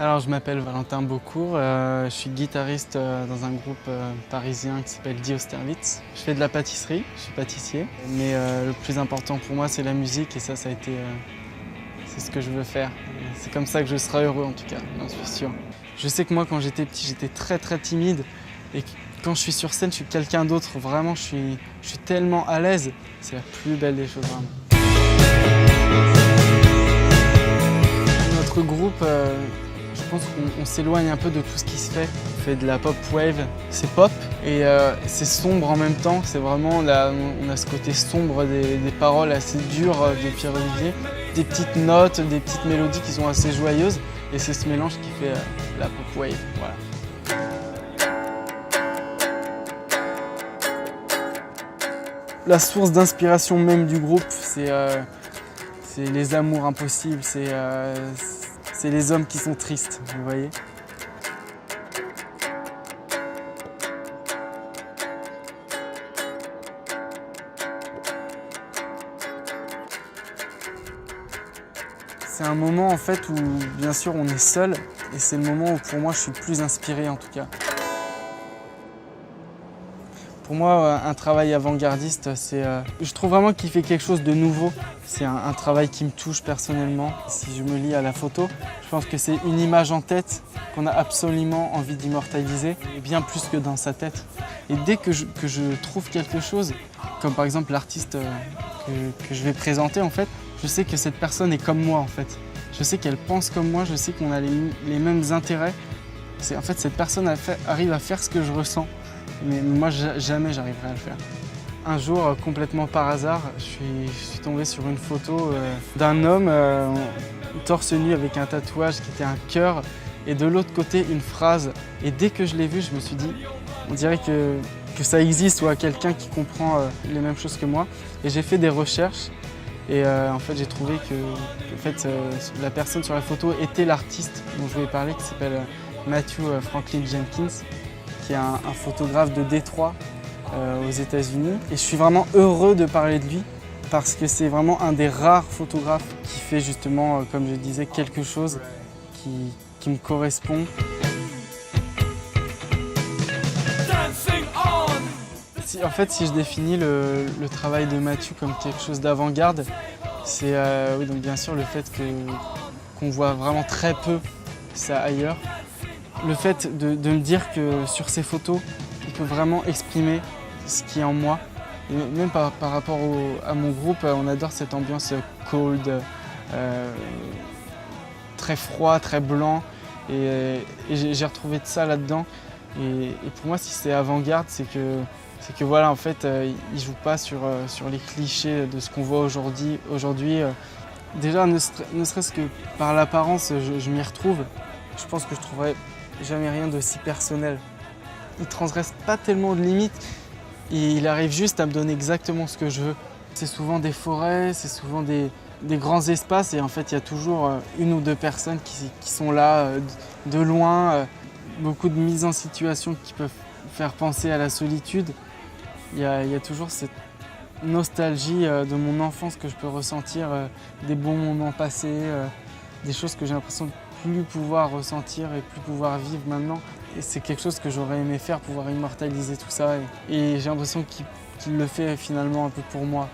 Alors, je m'appelle Valentin Beaucourt, je suis guitariste dans un groupe parisien qui s'appelle Die Austerlitz. Je fais de la pâtisserie, je suis pâtissier, mais le plus important pour moi c'est la musique et ça a été, c'est ce que je veux faire. C'est comme ça que je serai heureux en tout cas, j'en suis sûr. Je sais que moi quand j'étais petit j'étais très timide et quand je suis sur scène je suis quelqu'un d'autre, vraiment je suis tellement à l'aise, c'est la plus belle des choses vraiment. Notre groupe, je pense qu'on s'éloigne un peu de tout ce qui se fait. On fait de la pop wave, c'est pop et c'est sombre en même temps. C'est vraiment là, on a ce côté sombre des paroles assez dures de Pierre-Olivier. Des petites notes, des petites mélodies qui sont assez joyeuses et c'est ce mélange qui fait la pop wave. Voilà. La source d'inspiration même du groupe, c'est les amours impossibles, c'est les hommes qui sont tristes, vous voyez. C'est un moment en fait où bien sûr on est seul et c'est le moment où pour moi je suis le plus inspiré en tout cas. Pour moi, un travail avant-gardiste, je trouve vraiment qu'il fait quelque chose de nouveau. C'est un travail qui me touche personnellement. Si je me lie à la photo, je pense que c'est une image en tête qu'on a absolument envie d'immortaliser, et bien plus que dans sa tête. Et dès que je trouve quelque chose, comme par exemple l'artiste que je vais présenter, en fait, je sais que cette personne est comme moi, en fait. Je sais qu'elle pense comme moi, je sais qu'on a les mêmes intérêts. En fait, cette personne arrive à faire ce que je ressens. Mais moi, jamais j'arriverai à le faire. Un jour, complètement par hasard, je suis tombé sur une photo d'un homme torse nu avec un tatouage qui était un cœur et de l'autre côté une phrase. Et dès que je l'ai vu, je me suis dit, on dirait que ça existe ou à quelqu'un qui comprend les mêmes choses que moi. Et j'ai fait des recherches et en fait, j'ai trouvé que la personne sur la photo était l'artiste dont je voulais parler, qui s'appelle Matthew Franklin Jenkins, qui est un photographe de Détroit aux États-Unis. Et je suis vraiment heureux de parler de lui parce que c'est vraiment un des rares photographes qui fait justement, comme je disais, quelque chose qui me correspond. En fait, si je définis le travail de Matthew comme quelque chose d'avant-garde, c'est oui, donc bien sûr le fait qu'on voit vraiment très peu ça ailleurs. Le fait de me dire que sur ces photos, il peut vraiment exprimer ce qui est en moi. Et même par rapport à mon groupe, on adore cette ambiance cold, très froid, très blanc. Et j'ai retrouvé de ça là-dedans. Et pour moi, si c'est avant-garde, c'est que voilà, en fait, il ne joue pas sur les clichés de ce qu'on voit aujourd'hui. Déjà, ne serait-ce que par l'apparence, je m'y retrouve. Je pense que je trouverais jamais rien d'aussi personnel. Il ne transgresse pas tellement de limites et il arrive juste à me donner exactement ce que je veux. C'est souvent des forêts, c'est souvent des grands espaces et en fait il y a toujours une ou deux personnes qui sont là de loin. Beaucoup de mises en situation qui peuvent faire penser à la solitude. Il y a toujours cette nostalgie de mon enfance que je peux ressentir, des bons moments passés, des choses que j'ai l'impression de plus pouvoir ressentir et plus pouvoir vivre maintenant. Et c'est quelque chose que j'aurais aimé faire, pouvoir immortaliser tout ça. Et j'ai l'impression qu'il le fait finalement un peu pour moi.